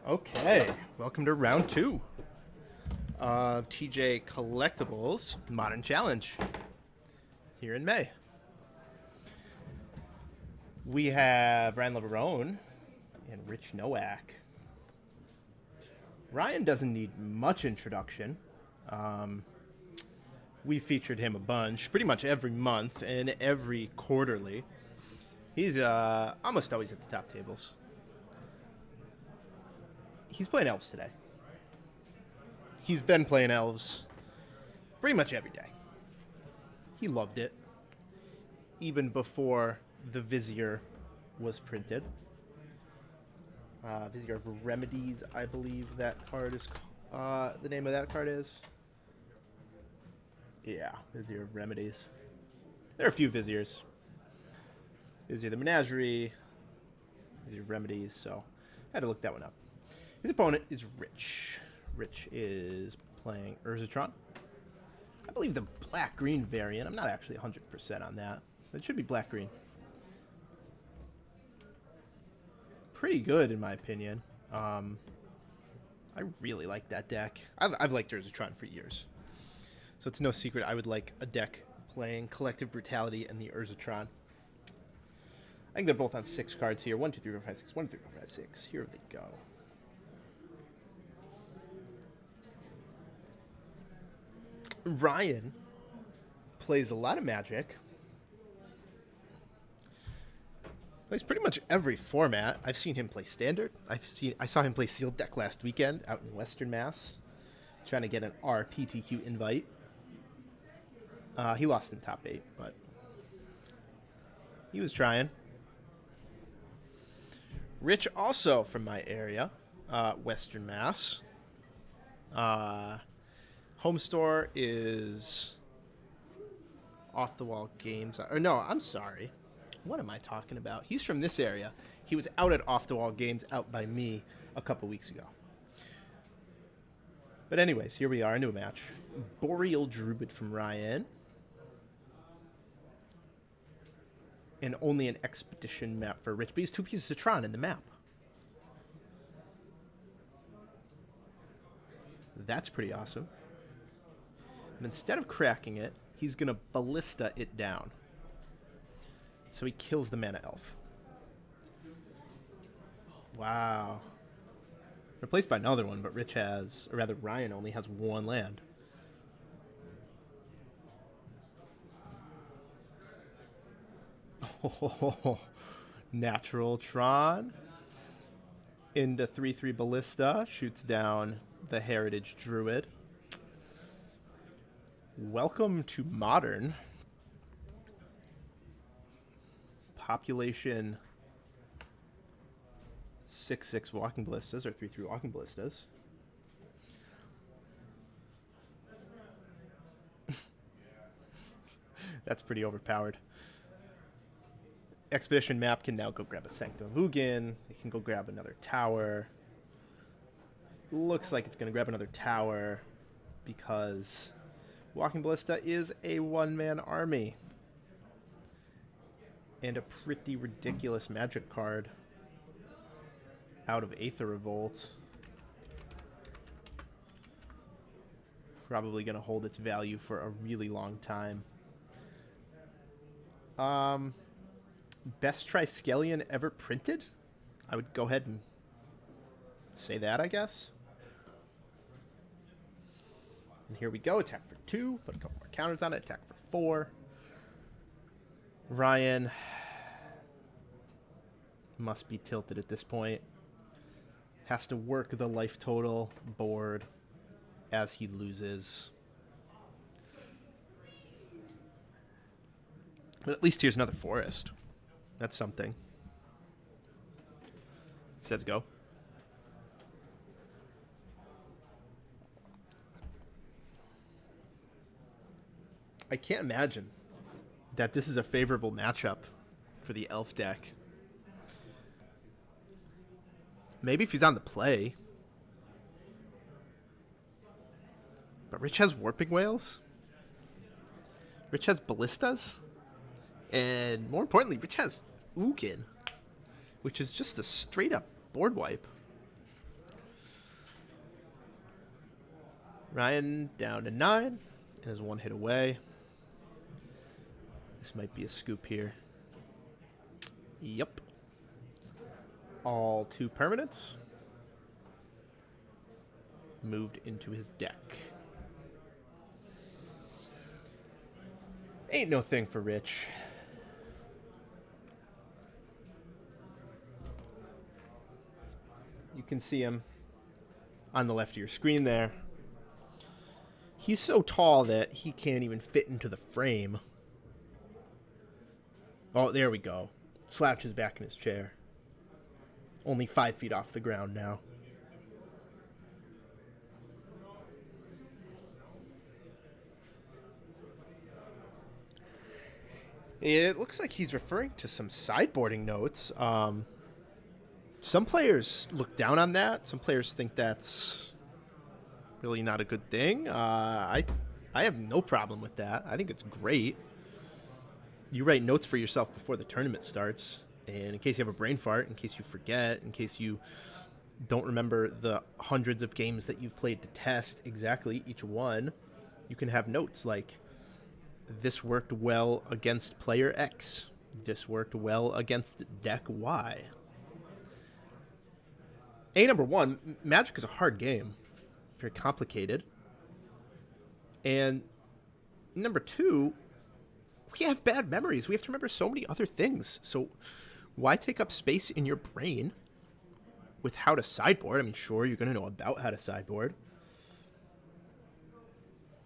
Okay, welcome to round 2 of TJ Collectibles Modern Challenge here in May. We have Ryan Leverone and Rich Nowak. Ryan doesn't need much introduction. We've featured him a bunch, pretty much every month and every quarterly. He's almost always at the top tables. He's playing Elves today. He's been playing Elves pretty much every day. He loved it. Even before the Vizier was printed. Vizier of Remedies, I believe that card is... the name of that card is? Yeah, Vizier of Remedies. There are a few Viziers. Vizier the Menagerie, Vizier of Remedies, so I had to look that one up. His opponent is Rich. Rich is playing Eldrazi Tron. I believe the black-green variant. I'm not actually 100% on that. It should be black-green. Pretty good, in my opinion. I really like that deck. I've liked Eldrazi Tron for years. So it's no secret I would like a deck playing Collective Brutality and the Eldrazi Tron. I think they're both on 6 cards here. 1, 2, 3, 4, 5, 6. 1, 2, 3, 4, 5, 6. Here they go. Ryan plays a lot of Magic. Plays pretty much every format. I've seen him play Standard. I saw him play Sealed Deck last weekend out in Western Mass, trying to get an RPTQ invite. He lost in top 8, but he was trying. Rich also from my area, Western Mass. Home store is Off the Wall Games. Or no, I'm sorry. What am I talking about? He's from this area. He was out at Off the Wall Games out by me a couple weeks ago. But anyways, here we are into a match. Boreal Druid from Ryan. And only an Expedition map for Rich. But he's 2 pieces of Tron in the map. That's pretty awesome. And instead of cracking it, he's going to Ballista it down. So he kills the Mana Elf. Wow. Replaced by another one, but Rich has, or rather Ryan only has 1 land. Oh, natural Tron. Into 3/3 Ballista. Shoots down the Heritage Druid. Welcome to Modern. Population 6/6 Walking Ballistas, or 3/3 Walking Ballistas. That's pretty overpowered. Expedition map can now go grab a Sanctum of Ugin. It can go grab another tower. Looks like it's going to grab another tower because Walking Ballista is a 1-man army. And a pretty ridiculous Magic card out of Aether Revolt. Probably going to hold its value for a really long time. Best Triskelion ever printed? I would go ahead and say that, I guess. And here we go. Attack for 2. Put a couple more counters on it. Attack for 4. Ryan must be tilted at this point. Has to work the life total board as he loses. But at least here's another forest. That's something. Says go. I can't imagine that this is a favorable matchup for the Elf deck. Maybe if he's on the play. But Rich has Warping Whales. Rich has Ballistas. And more importantly, Rich has Ugin, which is just a straight up board wipe. Ryan down to 9 and is 1 hit away. This might be a scoop here. Yep. All 2 permanents moved into his deck. Ain't no thing for Rich. You can see him on the left of your screen there. He's so tall that he can't even fit into the frame. Oh, there we go. Slouches back in his chair. Only 5 feet off the ground now. It looks like he's referring to some sideboarding notes. Some players look down on that. Some players think that's really not a good thing. I have no problem with that. I think it's great. You write notes for yourself before the tournament starts, and in case you have a brain fart, in case you forget, in case you don't remember the hundreds of games that you've played to test exactly each one, you can have notes like, this worked well against player X. This worked well against deck Y. Number one, Magic is a hard game. Very complicated. And number 2, we have bad memories. We have to remember so many other things. So why take up space in your brain with how to sideboard? I mean, sure, you're going to know about how to sideboard.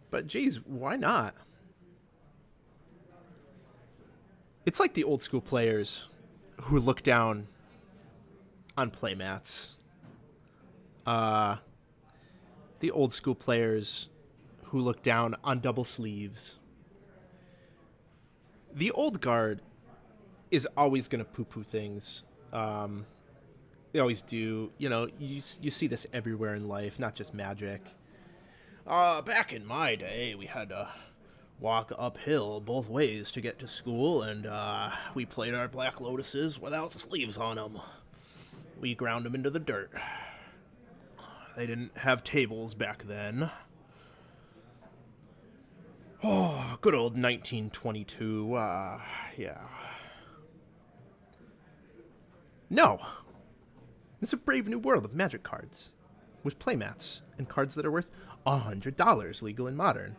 But geez, why not? It's like the old school players who look down on playmats. The old school players who look down on double sleeves. The old guard is always going to poo-poo things. They always do. You know, you see this everywhere in life, not just Magic. Back in my day, we had to walk uphill both ways to get to school, and we played our Black Lotuses without sleeves on them. We ground them into the dirt. They didn't have tables back then. Oh, good old 1922. Yeah. No. It's a brave new world of Magic cards with playmats and cards that are worth $100 legal and modern.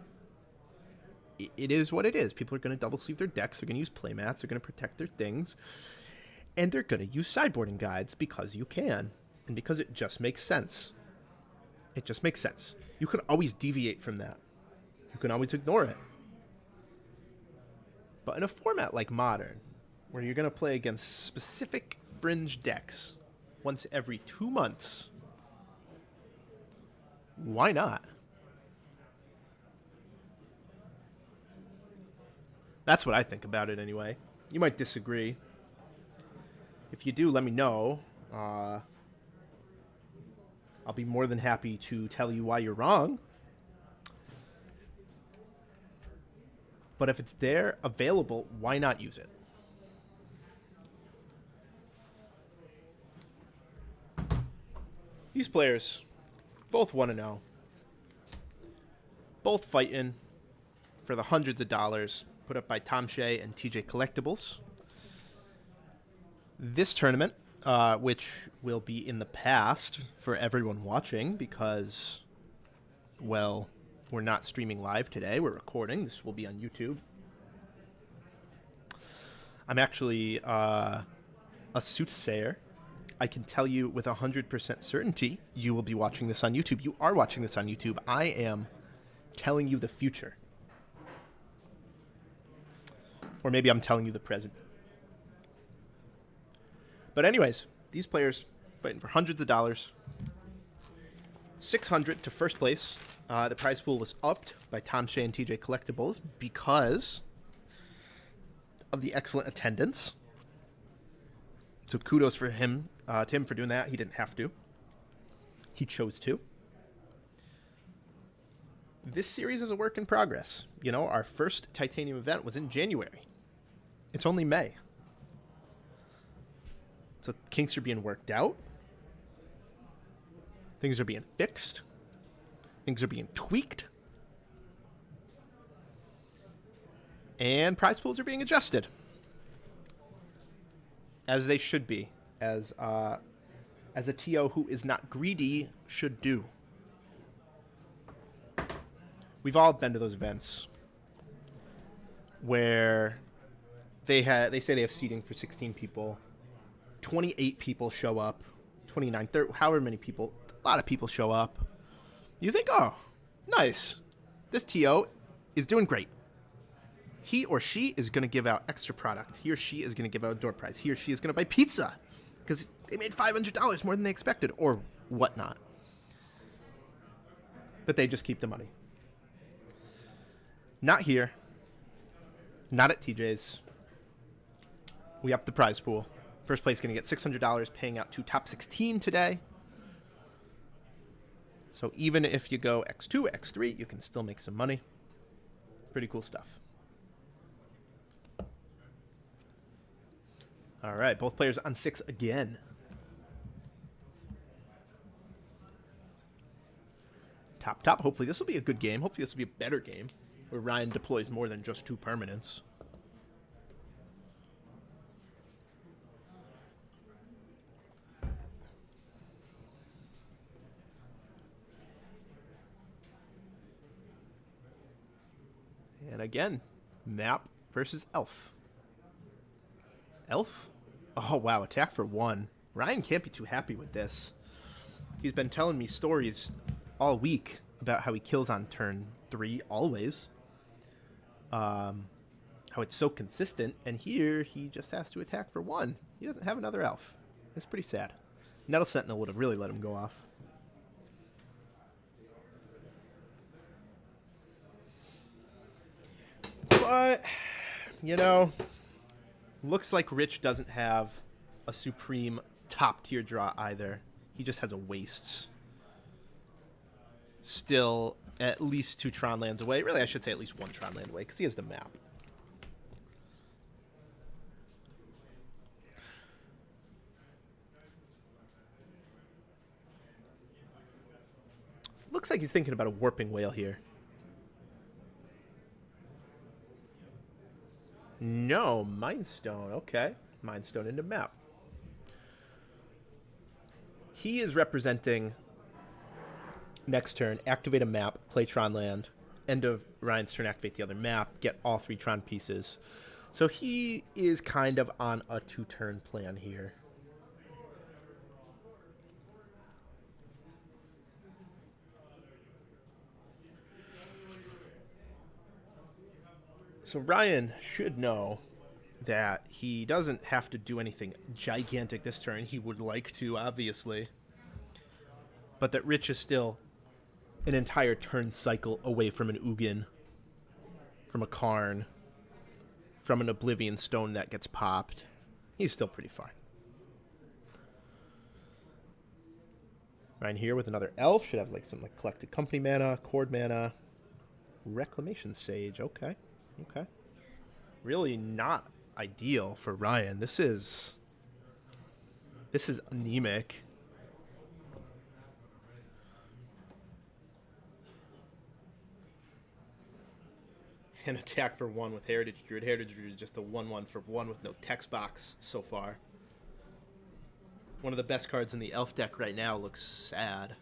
It is what it is. People are going to double sleeve their decks. They're going to use playmats. They're going to protect their things. And they're going to use sideboarding guides because you can. And because it just makes sense. It just makes sense. You can always deviate from that. You can always ignore it. But in a format like Modern, where you're going to play against specific fringe decks once every 2 months, why not? That's what I think about it anyway. You might disagree. If you do, let me know. I'll be more than happy to tell you why you're wrong. But if it's there, available, why not use it? These players, both 1-0. Both fighting for the hundreds of dollars put up by Tom Shea and TJ Collectibles. This tournament, which will be in the past for everyone watching because, well, we're not streaming live today. We're recording. This will be on YouTube. I'm actually a soothsayer. I can tell you with 100% certainty you will be watching this on YouTube. You are watching this on YouTube. I am telling you the future. Or maybe I'm telling you the present. But anyways, these players fighting for hundreds of dollars. $600 to first place. The prize pool was upped by Tom Shea and TJ Collectibles because of the excellent attendance. So kudos for him, to him for doing that. He didn't have to. He chose to. This series is a work in progress. You know, our first Titanium event was in January. It's only May. So kinks are being worked out. Things are being fixed. Things are being tweaked. And prize pools are being adjusted. As they should be. As a TO who is not greedy should do. We've all been to those events where they say they have seating for 16 people. 28 people show up. 29, 30, however many people. A lot of people show up. You think, oh, nice. This TO is doing great. He or she is going to give out extra product. He or she is going to give out a door prize. He or she is going to buy pizza because they made $500 more than they expected or whatnot. But they just keep the money. Not here. Not at TJ's. We upped the prize pool. First place going to get $600, paying out to top 16 today. So even if you go X2, X3, you can still make some money. Pretty cool stuff. All right, both players on 6 again. Top. Hopefully this will be a good game. Hopefully this will be a better game where Ryan deploys more than just 2 permanents. And again, map versus elf. Elf? Oh, wow, attack for 1. Ryan can't be too happy with this. He's been telling me stories all week about how he kills on turn 3 always. How it's so consistent, and here he just has to attack for 1. He doesn't have another elf. It's pretty sad. Nettle Sentinel would have really let him go off. But, you know, looks like Rich doesn't have a supreme top-tier draw either. He just has a wastes. Still at least 2 Tron lands away. Really, I should say at least 1 Tron land away, because he has the map. Looks like he's thinking about a Warping Whale here. No, Mind Stone. Okay. Mind Stone into map. He is representing next turn, activate a map, play Tron land. End of Ryan's turn, activate the other map, get all 3 Tron pieces. So he is kind of on a 2-turn plan here. So Ryan should know that he doesn't have to do anything gigantic this turn. He would like to, obviously. But that Rich is still an entire turn cycle away from an Ugin, from a Karn, from an Oblivion Stone that gets popped. He's still pretty far. Ryan here with another Elf. Should have like some like Collected Company mana, Chord mana, Reclamation Sage. Okay. Okay. Really not ideal for Ryan. This is anemic. An attack for 1 with Heritage Druid. Heritage Druid is just a 1/1 for 1 with no text box so far. One of the best cards in the Elf deck right now. Looks sad.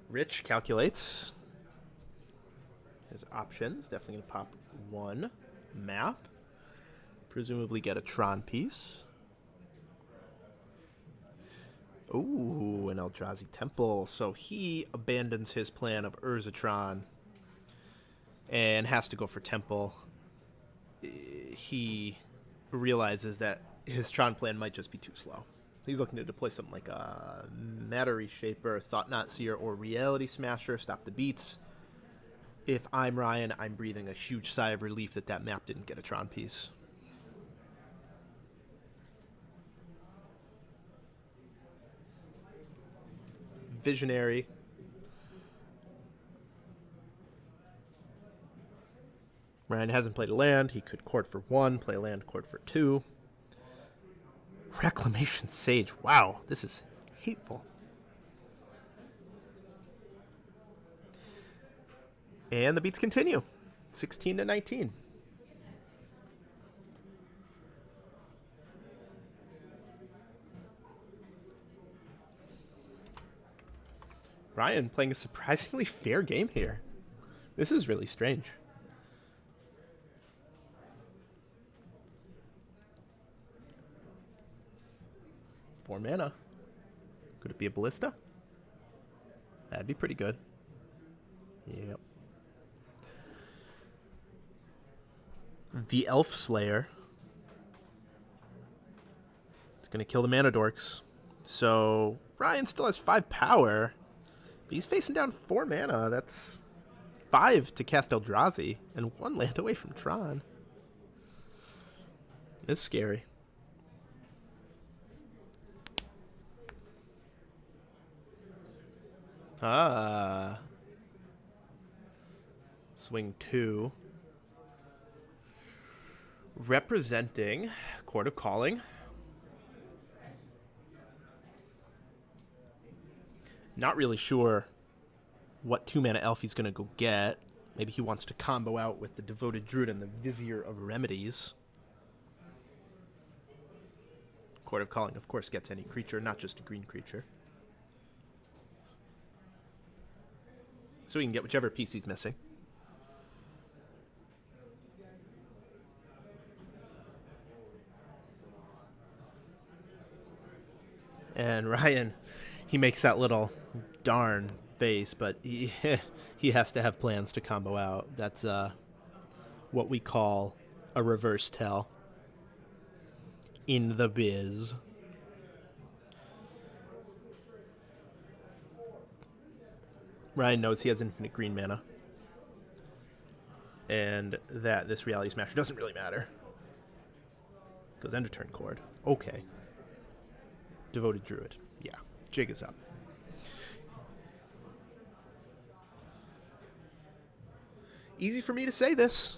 Rich calculates his options. Definitely going to pop 1 map. Presumably get a Tron piece. Ooh, an Eldrazi Temple. So he abandons his plan of Urza Tron and has to go for Temple. He realizes that his Tron plan might just be too slow. He's looking to deploy something like a Matter Reshaper, Thought Knot Seer, or Reality Smasher. Stop the beats. If I'm Ryan, I'm breathing a huge sigh of relief that that map didn't get a Tron piece. Visionary. Ryan hasn't played a land. He could court for 1, play a land, court for 2. Reclamation Sage. Wow, this is hateful. And the beats continue. 16-19. Ryan playing a surprisingly fair game here. This is really strange. Four mana. Could it be a ballista? That'd be pretty good. Yep. The Elf Slayer. It's going to kill the mana dorks. So Ryan still has 5 power. But he's facing down 4 mana. That's 5 to cast Eldrazi. And 1 land away from Tron. It's scary. Swing 2. Representing Court of Calling. Not really sure what 2-mana elf he's going to go get. Maybe he wants to combo out with the Devoted Druid and the Vizier of Remedies. Court of Calling, of course, gets any creature, not just a green creature. So he can get whichever piece he's missing. And Ryan, he makes that little darn face, but he has to have plans to combo out. That's what we call a reverse tell in the biz. Ryan knows he has infinite green mana, and that this Reality Smasher doesn't really matter. Goes end of turn chord. Okay. Devoted Druid. Yeah. Jig is up. Easy for me to say this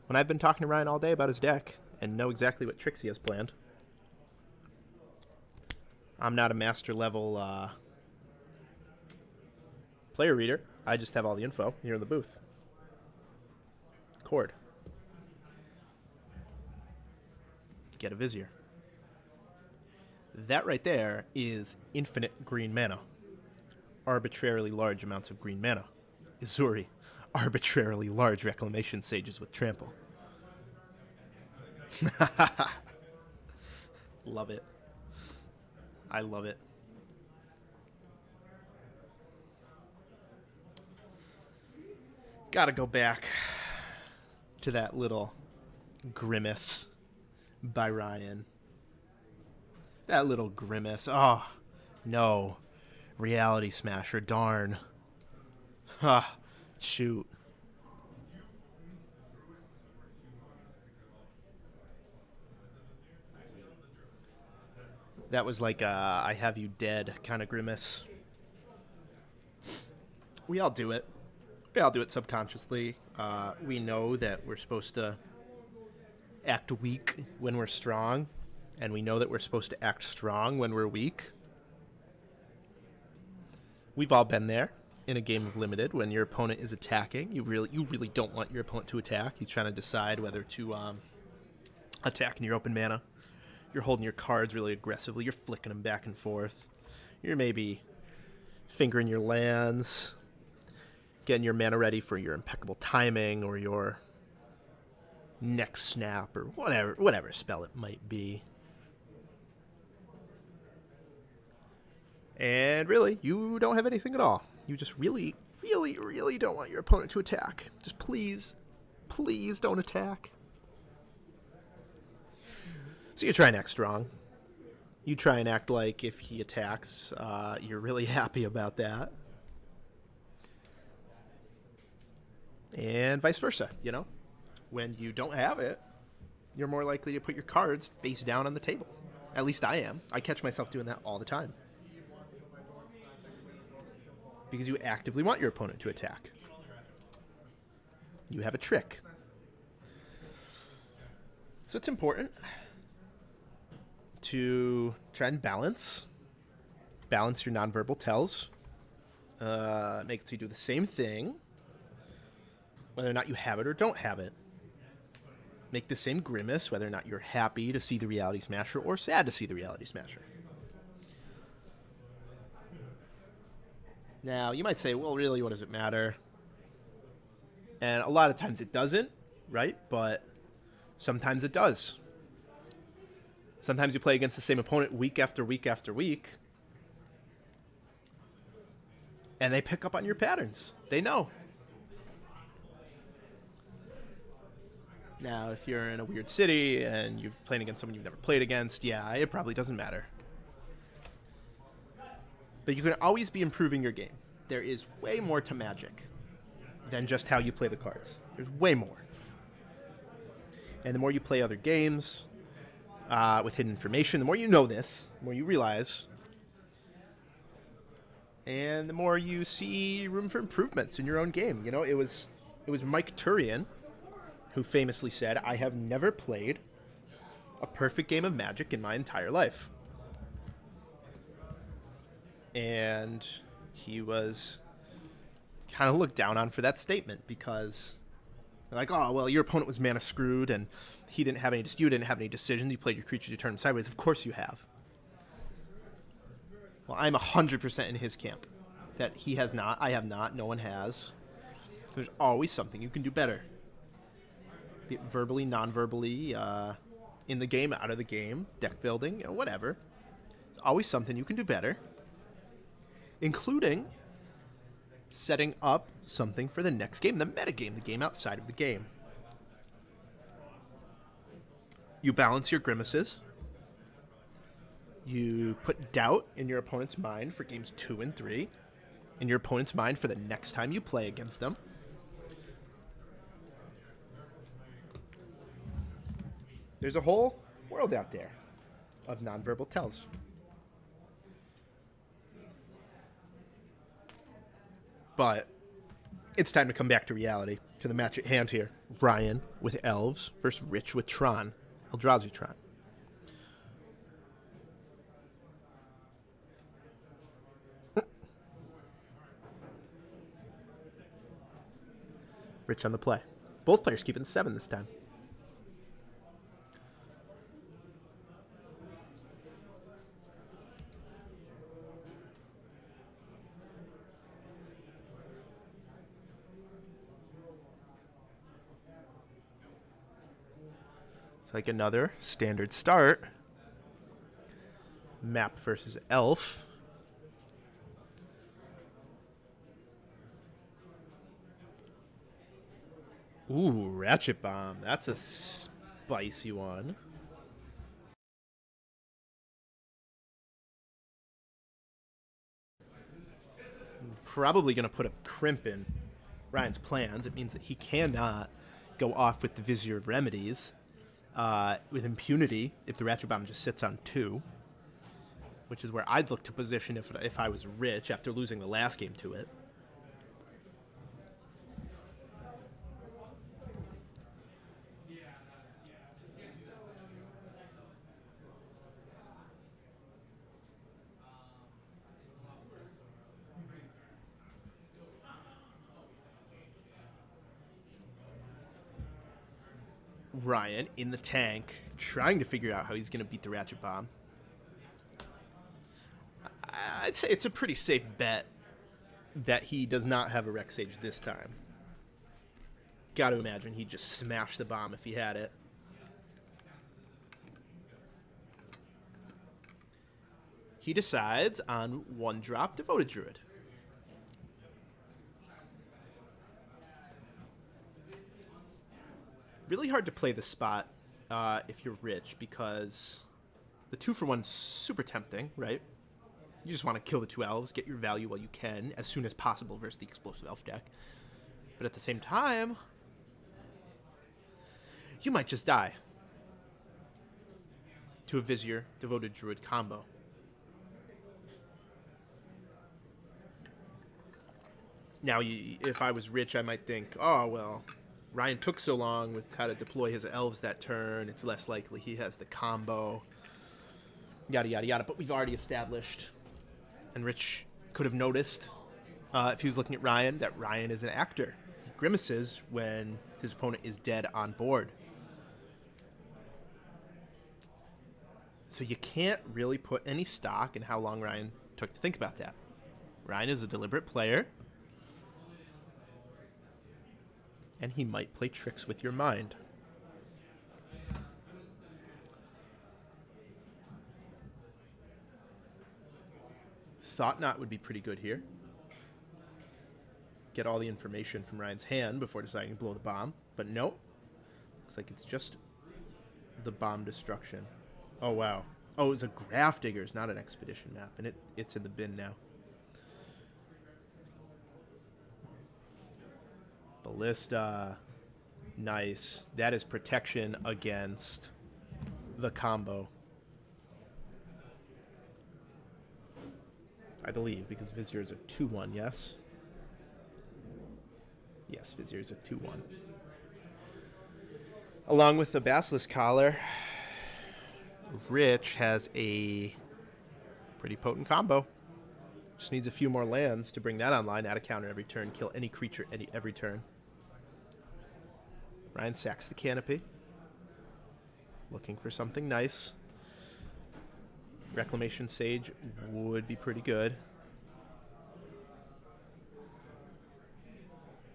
when I've been talking to Ryan all day about his deck and know exactly what tricks he has planned. I'm not a master level player reader. I just have all the info here in the booth. Chord. Get a Vizier. That right there is infinite green mana. Arbitrarily large amounts of green mana. Izuri. Arbitrarily large Reclamation Sages with Trample. Love it. I love it. Gotta go back to that little grimace by Ryan. That little grimace. Oh, no. Reality Smasher, darn. Ha, shoot. That was like a I have you dead kind of grimace. We all do it. We all do it subconsciously. We know that we're supposed to act weak when we're strong, and we know that we're supposed to act strong when we're weak. We've all been there in a game of Limited when your opponent is attacking. You really don't want your opponent to attack. He's trying to decide whether to attack in your open mana. You're holding your cards really aggressively. You're flicking them back and forth. You're maybe fingering your lands, getting your mana ready for your impeccable timing or your next snap or whatever spell it might be. And really, you don't have anything at all. You just really don't want your opponent to attack. Just please don't attack. So you try and act strong. You try and act like if he attacks, you're really happy about that. And vice versa, you know? When you don't have it, you're more likely to put your cards face down on the table. At least I am. I catch myself doing that all the time. Because you actively want your opponent to attack. You have a trick. So it's important to try and balance your nonverbal tells. Make it so you do the same thing, whether or not you have it or don't have it. Make the same grimace, whether or not you're happy to see the Reality Smasher or sad to see the Reality Smasher. Now, you might say, well, really, what does it matter? And a lot of times it doesn't, right? But sometimes it does. Sometimes you play against the same opponent week after week after week, and they pick up on your patterns. They know. Now, if you're in a weird city and you're playing against someone you've never played against, yeah, it probably doesn't matter. But you can always be improving your game. There is way more to Magic than just how you play the cards. There's way more. And the more you play other games with hidden information, the more you know this, the more you realize, and the more you see room for improvements in your own game. You know, it was Mike Turian who famously said, "I have never played a perfect game of Magic in my entire life." And he was kind of looked down on for that statement because they're like, oh, well, your opponent was mana screwed and you didn't have any decisions. You played your creature, you turned them sideways. Of course you have. Well, I'm 100% in his camp. That he has not, I have not, no one has. There's always something you can do better. Be it verbally, non-verbally, in the game, out of the game, deck building, whatever. There's always something you can do better. Including setting up something for the next game, the metagame, the game outside of the game. You balance your grimaces. You put doubt in your opponent's mind for games 2 and 3, in your opponent's mind for the next time you play against them. There's a whole world out there of nonverbal tells. But it's time to come back to reality, to the match at hand here. Ryan with Elves versus Rich with Tron, Eldrazi Tron. Rich on the play. Both players keeping 7 this time. It's like another standard start. Map versus Elf. Ooh, Ratchet Bomb. That's a spicy one. Probably going to put a crimp in Ryan's plans. It means that he cannot go off with the Vizier of Remedies with impunity if the Ratchet Bomb just sits on 2, which is where I'd look to position if I was Rich after losing the last game to it. Ryan in the tank, trying to figure out how he's going to beat the Ratchet Bomb. I'd say it's a pretty safe bet that he does not have a Rec Sage this time. Got to imagine he'd just smash the bomb if he had it. He decides on 1-drop Devoted Druid. Really hard to play this spot if you're Rich, because the 2-for-1's super tempting, right? You just want to kill the 2 elves, get your value while you can, as soon as possible versus the explosive elf deck. But at the same time, you might just die to a Vizier Devoted Druid combo. Now, if I was Rich, I might think, oh, well, Ryan took so long with how to deploy his elves that turn, it's less likely he has the combo. Yada, yada, yada. But we've already established, and Rich could have noticed, if he was looking at Ryan, that Ryan is an actor. He grimaces when his opponent is dead on board. So you can't really put any stock in how long Ryan took to think about that. Ryan is a deliberate player, and he might play tricks with your mind. Thought Knot would be pretty good here. Get all the information from Ryan's hand before deciding to blow the bomb, but nope. Looks like it's just the bomb destruction. Oh, wow. Oh, it was a Graph Diggers, not an Expedition map, and it's in the bin now. Ballista. Nice. That is protection against the combo. I believe, because Vizier is a 2-1, yes? Yes, Vizier is a 2-1. Along with the Basilisk Collar, Rich has a pretty potent combo. Just needs a few more lands to bring that online, add a counter every turn, kill any creature every turn. Ryan sacks the Canopy. Looking for something nice. Reclamation Sage would be pretty good.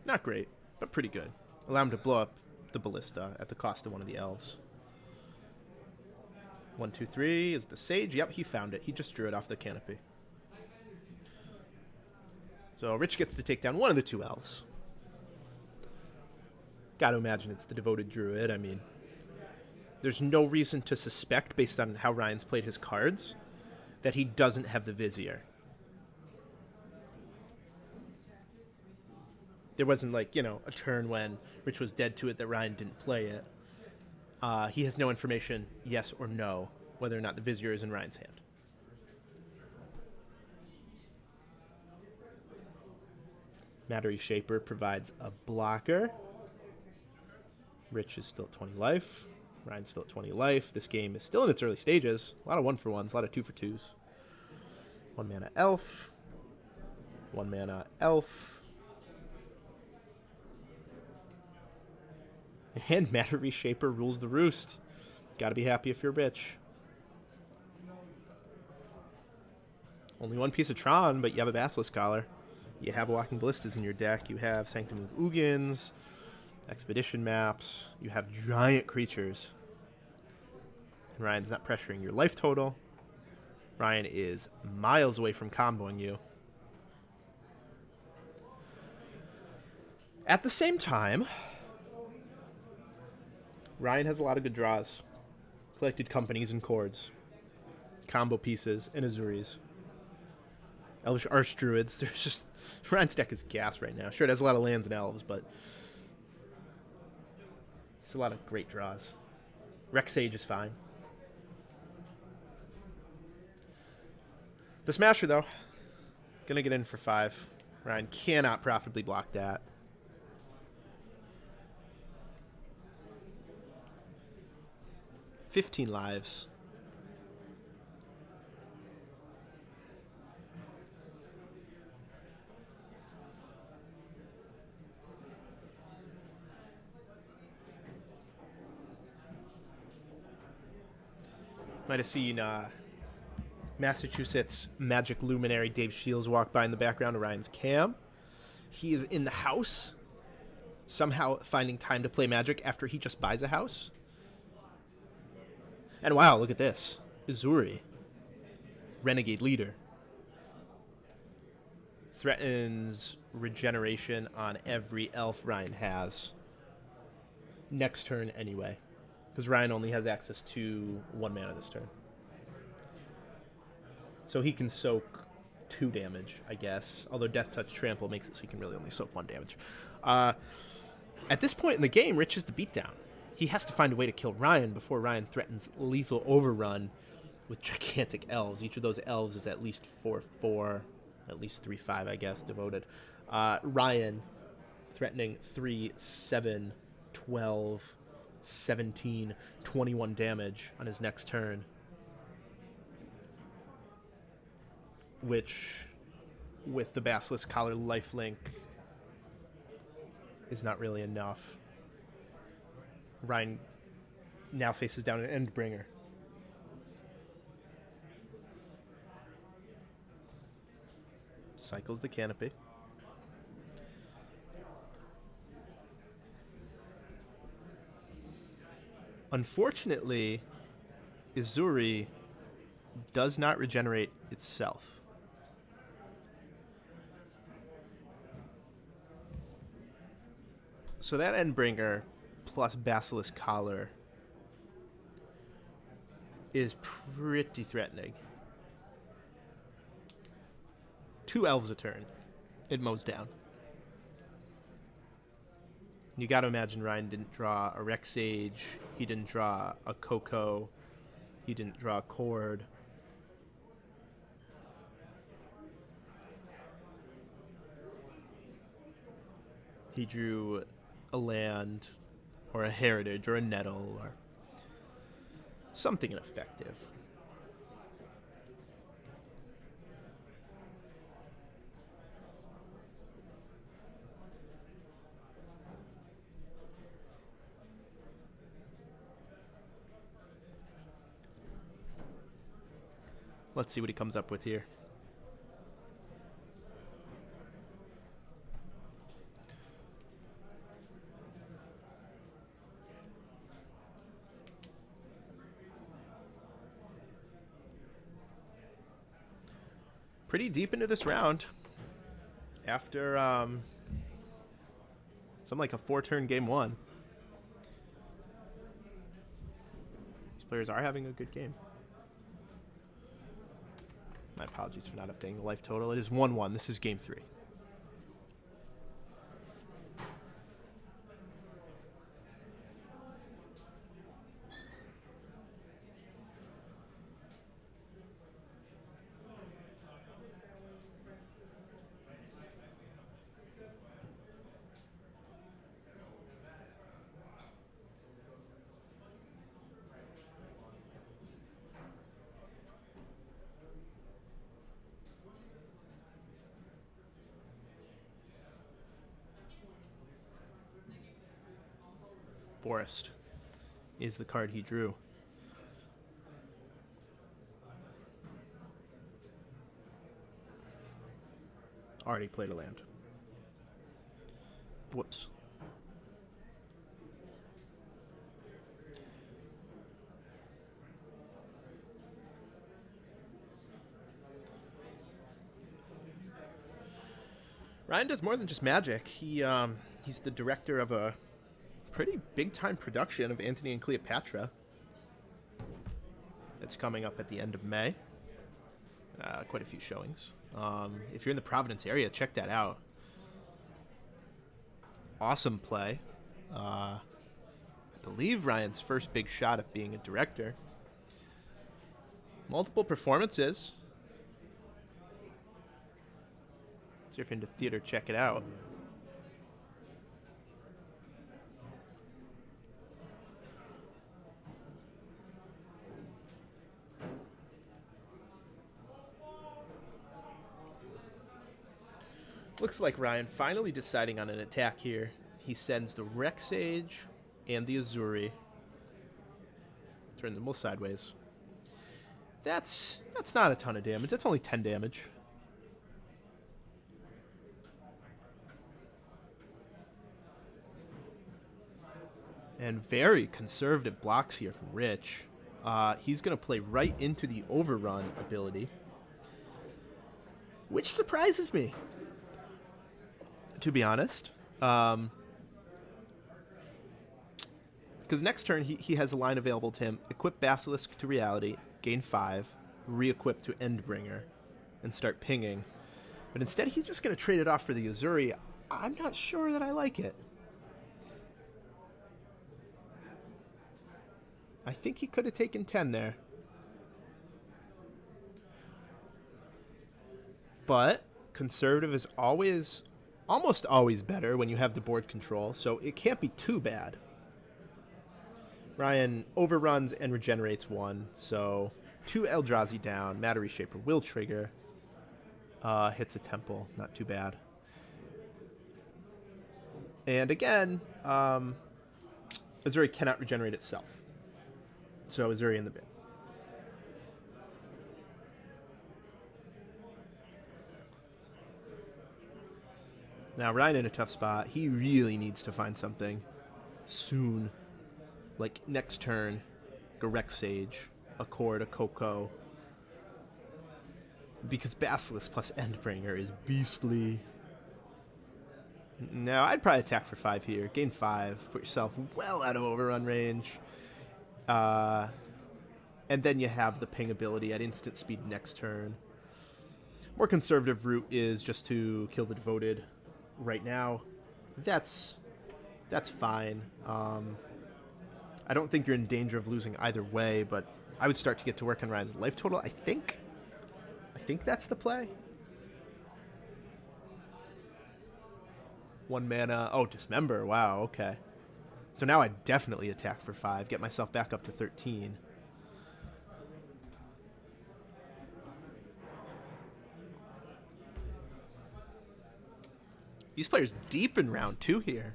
Not great, but pretty good. Allow him to blow up the Ballista at the cost of one of the Elves. 1, 2, 3 is the Sage. Yep, he found it. He just drew it off the Canopy. So Rich gets to take down one of the 2 Elves. Gotta imagine it's the Devoted Druid. I mean, there's no reason to suspect, based on how Ryan's played his cards, that he doesn't have the Vizier. There wasn't, like, you know, a turn when Rich was dead to it that Ryan didn't play it. He has no information, yes or no, whether or not the Vizier is in Ryan's hand. Mattery Shaper provides a blocker. Rich is still at 20 life. Ryan's still at 20 life. This game is still in its early stages. A lot of 1-for-1s, a lot of 2-for-2s. 1 mana Elf. 1 mana Elf. And Mattery Shaper rules the roost. Gotta be happy if you're Rich. Only 1 piece of Tron, but you have a Basilisk Collar. You have Walking Ballistas in your deck. You have Sanctum of Ugins, Expedition maps. You have giant creatures. And Ryan's not pressuring your life total. Ryan is miles away from comboing you. At the same time, Ryan has a lot of good draws. Collected Companies and Chords. Combo pieces and Azuris. Elvish Archdruids. There's just... Ryan's deck is gas right now. Sure, it has a lot of lands and elves, but... it's a lot of great draws. Rex Sage is fine. The Smasher, though. Gonna get in for 5. Ryan cannot profitably block that. $15 lives. Might have seen Massachusetts Magic Luminary Dave Shields walk by in the background of Ryan's cam. He is in the house, somehow finding time to play Magic after he just buys a house. And wow, look at this. Uzuri. Renegade Leader. Threatens regeneration on every elf Ryan has. Next turn anyway. Because Ryan only has access to 1 mana this turn. So he can soak 2 damage, I guess. Although Death Touch Trample makes it so he can really only soak 1 damage. At this point in the game, Rich is the beatdown. He has to find a way to kill Ryan before Ryan threatens lethal overrun with gigantic elves. Each of those elves is at least 4/4, at least 3/5, I guess, devoted. Ryan threatening 3/7 12, 17, 21 damage on his next turn. Which, with the Basilisk Collar lifelink, is not really enough. Ryan now faces down an Endbringer. Cycles the Canopy. Unfortunately, Uzuri does not regenerate itself. So that Endbringer plus Basilisk Collar is pretty threatening. 2 Elves a turn. It mows down. You got to imagine Ryan didn't draw a Rex Sage. He didn't draw a Coco. He didn't draw a Cord. He drew a land or a heritage or a nettle or something ineffective. Let's see what he comes up with here. Pretty deep into this round. After something like a 4-turn game 1. These players are having a good game. My apologies for not updating the life total. It is 1-1. This is game 3. Forest is the card he drew. Already played a land. Whoops. Ryan does more than just Magic. He's the director of a pretty big-time production of Antony and Cleopatra. That's coming up at the end of May. Quite a few showings. If you're in the Providence area, check that out. Awesome play. I believe Ryan's first big shot at being a director. Multiple performances. So if you're into theater, check it out. Looks like Ryan finally deciding on an attack here. He sends the Rex Sage and the Uzuri. Turn them both sideways. That's not a ton of damage. That's only 10 damage. And very conservative blocks here from Rich. He's going to play right into the Overrun ability, which surprises me, to be honest. Because next turn he has a line available to him. Equip Basilisk to Reality, gain 5, re-equip to Endbringer, and start pinging. But instead he's just going to trade it off for the Uzuri. I'm not sure that I like it. I think he could have taken 10 there. But conservative is always almost always better when you have the board control, so it can't be too bad. Ryan overruns and regenerates 1, so 2 Eldrazi down. Matter Reshaper will trigger. Hits a temple, not too bad. And again, Uzuri cannot regenerate itself. So Uzuri in the bin. Now Ryan in a tough spot. He really needs to find something soon. Like next turn, a Rex Sage, a Chord, a Coco. Because Basilisk plus Endbringer is beastly. No, I'd probably attack for 5 here. Gain 5. Put yourself well out of overrun range. And then you have the ping ability at instant speed next turn. More conservative route is just to kill the Devoted right now. That's fine. I don't think you're in danger of losing either way, but I would start to get to work on Ryan's life total. I think that's the play. 1 mana. Oh, Dismember. Wow, okay. So now I definitely attack for 5, get myself back up to 13. These players deep in round 2 here.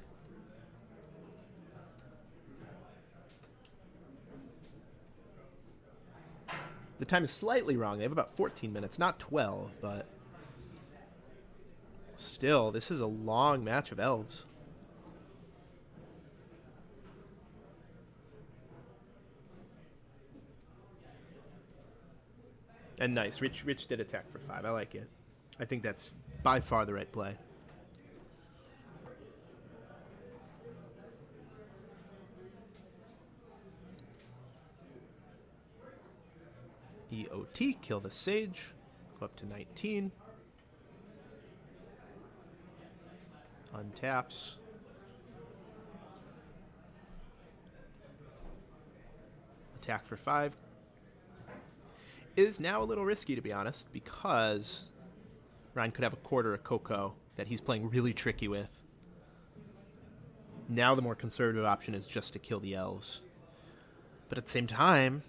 The time is slightly wrong. They have about 14 minutes, not 12, but still, this is a long match of Elves. And nice. Rich did attack for 5. I like it. I think that's by far the right play. EOT, kill the Sage. Go up to 19. Untaps. Attack for 5. Is now a little risky, to be honest, because Ryan could have a Chord or a Coco that he's playing really tricky with. Now the more conservative option is just to kill the Elves. But at the same time,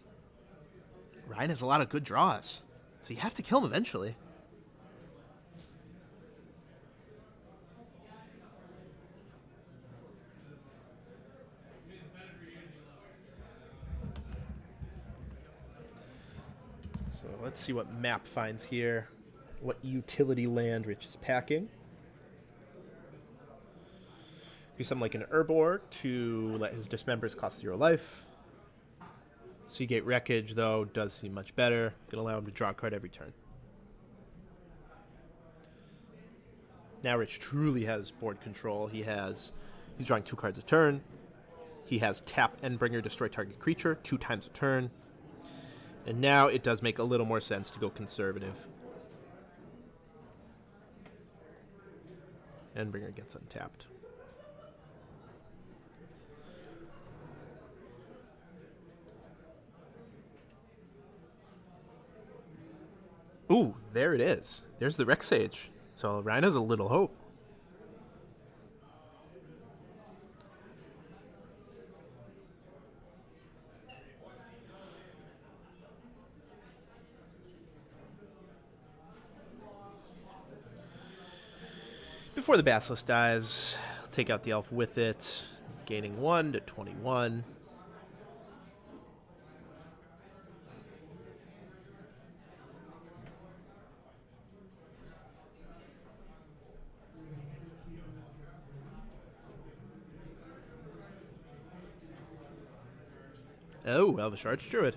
Ryan has a lot of good draws, so you have to kill him eventually. So let's see what map finds here, what utility land Rich is packing. Do something like an Urborg to let his Dismembers cost 0 life. Seagate Wreckage, though, does seem much better. Gonna allow him to draw a card every turn. Now Rich truly has board control. He's drawing 2 cards a turn. He has tap Endbringer, destroy target creature 2 times a turn. And now it does make a little more sense to go conservative. Endbringer gets untapped. Ooh, there it is. There's the Rex Sage. So Ryan has a little hope. Before the Basilisk dies, take out the Elf with it, gaining 1 to 21. Oh, Elvish Archdruid.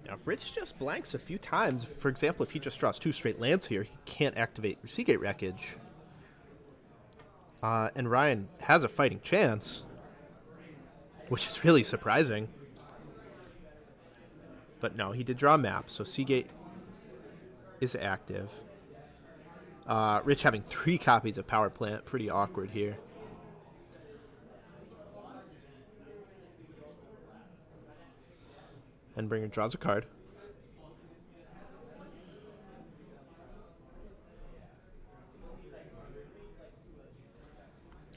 Now, if Rich just blanks a few times, for example, if he just draws 2 straight lands here, he can't activate Seagate Wreckage. And Ryan has a fighting chance, which is really surprising. But no, he did draw a map, so Seagate is active. Rich having 3 copies of Power Plant, pretty awkward here. Endbringer draws a card.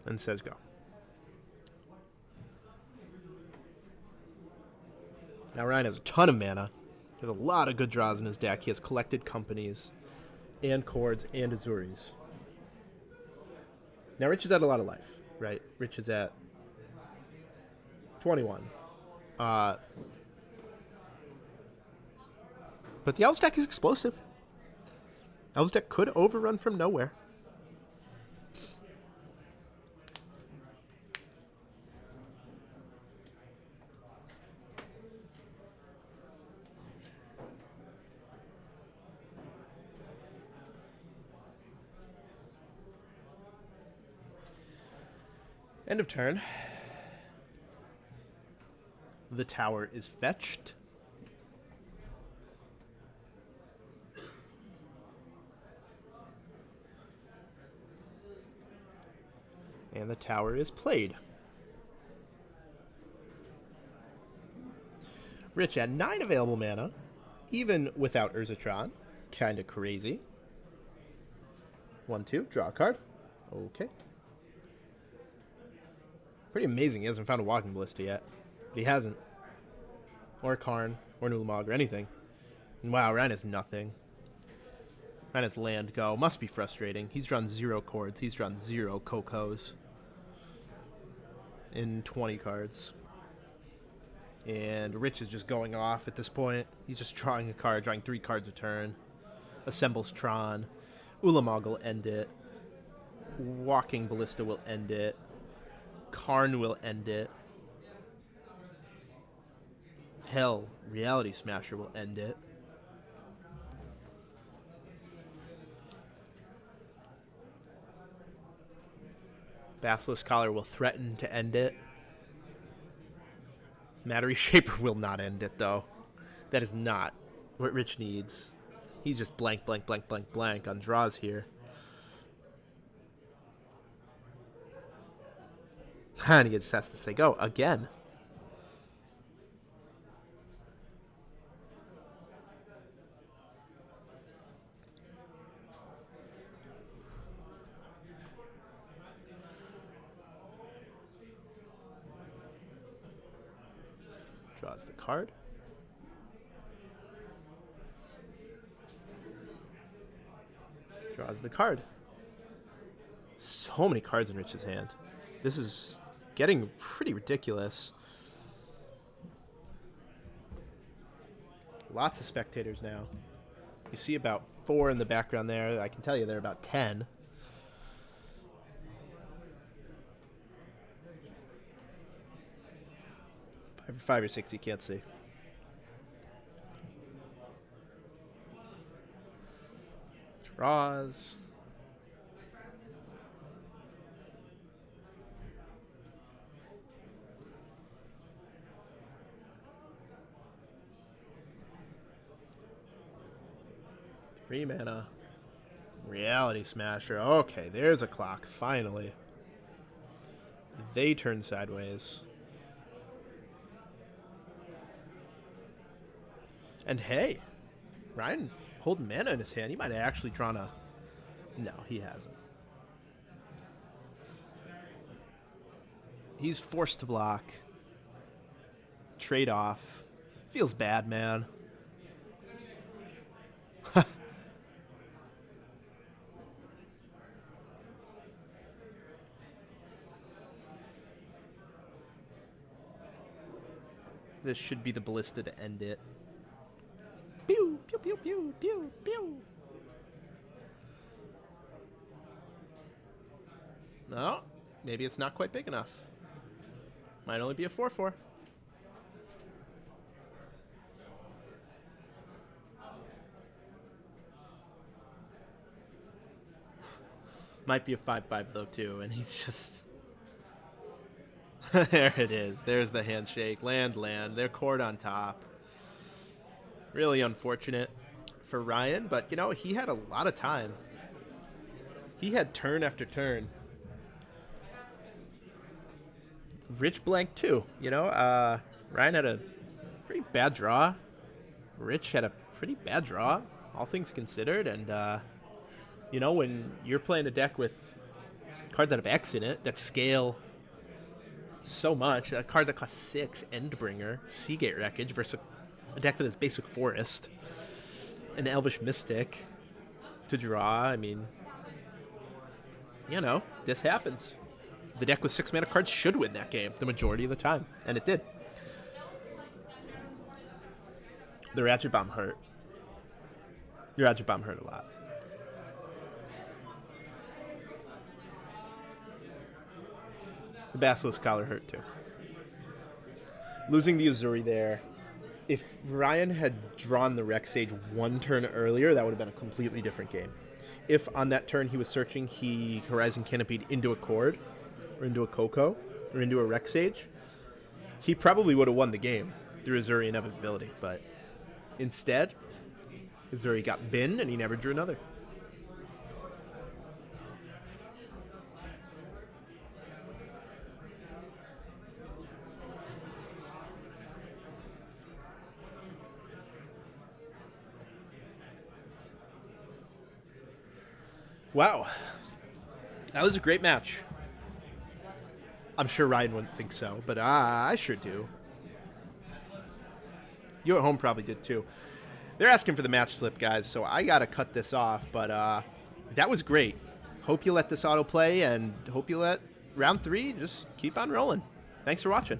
and says go. Now Ryan has a ton of mana. He has a lot of good draws in his deck. He has Collected Companies and Chords and Azuris. Now Rich is at a lot of life, right? Rich is at 21. But the Elves deck is explosive. Elves deck could overrun from nowhere. End of turn. The tower is fetched. And the tower is played. Rich had 9 available mana, even without Eldrazi Tron. Kinda crazy. 1-2, draw a card. Okay. Pretty amazing he hasn't found a Walking Ballista yet. But he hasn't. Or Karn, or Nowak, or anything. And wow, Ryan has nothing. Ryan has land go. Must be frustrating. He's drawn 0 Chords. He's drawn 0 Cocos. In 20 cards. And Rich is just going off at this point. He's just drawing a card, drawing 3 cards a turn. Assembles Tron. Ulamog will end it. Walking Ballista will end it. Karn will end it. Hell, Reality Smasher will end it. Basilisk Collar will threaten to end it. Mattery Shaper will not end it, though. That is not what Rich needs. He's just blank, blank, blank, blank, blank on draws here. And he just has to say go again. Draws the card. Draws the card. So many cards in Rich's hand. This is getting pretty ridiculous. Lots of spectators now. You see about 4 in the background there. I can tell you there are about 10. Five or six you can't see. Draws. Three mana. Reality Smasher. Okay, there's a clock, finally. They turn sideways. And hey, Ryan holding mana in his hand. He might have actually drawn a... No, he hasn't. He's forced to block. Trade off. Feels bad, man. This should be the ballista to end it. Pew, pew, pew, pew, pew, pew. No, maybe it's not quite big enough. Might only be a 4/4. Might be a 5/5 though too, and he's just... There it is. There's the handshake. Land, land. They're cord on top. Really unfortunate for Ryan, but, you know, he had a lot of time. He had turn after turn. Rich blank too, you know. Ryan had a pretty bad draw. Rich had a pretty bad draw, all things considered. And, you know, when you're playing a deck with cards that have X in it that scale so much. Cards that cost 6, Endbringer, Seagate Wreckage versus a deck that is basic Forest, an Elvish Mystic to draw. I mean, you know, this happens. The deck with 6 mana cards should win that game the majority of the time, and it did. The Ratchet Bomb hurt. Your Ratchet Bomb hurt a lot. The Basilisk Collar hurt too. Losing the Uzuri there. If Ryan had drawn the Rex Sage 1 turn earlier, that would have been a completely different game. If on that turn he was searching, he Horizon Canopied into a Cord, or into a Coco, or into a Rex Sage, he probably would have won the game through Uzuri Inevitability. But instead, Uzuri got bin, and he never drew another. Wow. That was a great match. I'm sure Ryan wouldn't think so, but I sure do. You at home probably did too. They're asking for the match slip, guys, so I got to cut this off, but that was great. Hope you let this autoplay, and hope you let round 3 just keep on rolling. Thanks for watching.